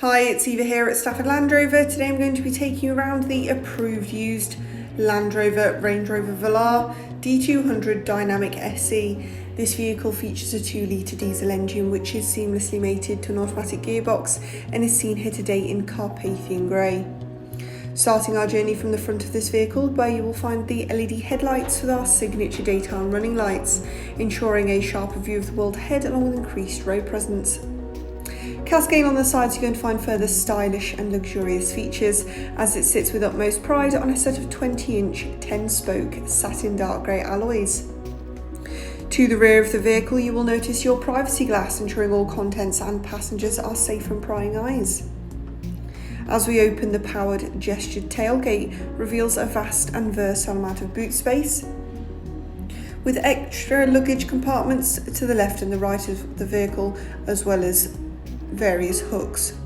Hi, it's Eva here at Stafford Land Rover. Today I'm going to be taking you around the approved used Land Rover Range Rover Velar D200 Dynamic SE. This vehicle features a 2-litre diesel engine which is seamlessly mated to an automatic gearbox and is seen here today in Carpathian Grey. Starting our journey from the front of this vehicle, where you will find the LED headlights with our signature daytime running lights, ensuring a sharper view of the world ahead along with increased road presence. Cascading on the sides, you're going to find further stylish and luxurious features as it sits with utmost pride on a set of 20-inch 10-spoke satin dark grey alloys. To the rear of the vehicle, you will notice your privacy glass, ensuring all contents and passengers are safe from prying eyes. As we open, the powered gestured tailgate reveals a vast and versatile amount of boot space, with extra luggage compartments to the left and the right of the vehicle, as well as various hooks.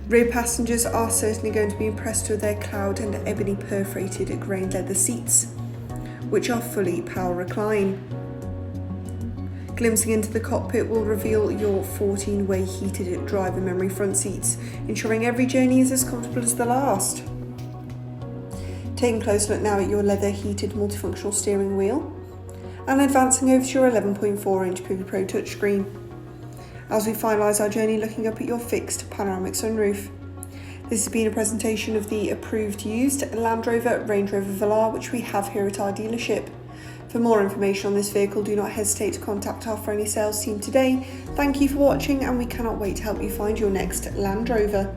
Rear passengers are certainly going to be impressed with their cloud and ebony perforated grained leather seats, which are fully power recline. Glimpsing into the cockpit will reveal your 14-way heated driver memory front seats, ensuring every journey is as comfortable as the last. Taking a close look now at your leather heated multifunctional steering wheel, and advancing over to your 11.4-inch Pivot Pro touchscreen, as we finalise our journey looking up at your fixed panoramic sunroof. This has been a presentation of the approved used Land Rover Range Rover Velar, which we have here at our dealership. For more information on this vehicle, do not hesitate to contact our friendly sales team today. Thank you for watching, and we cannot wait to help you find your next Land Rover.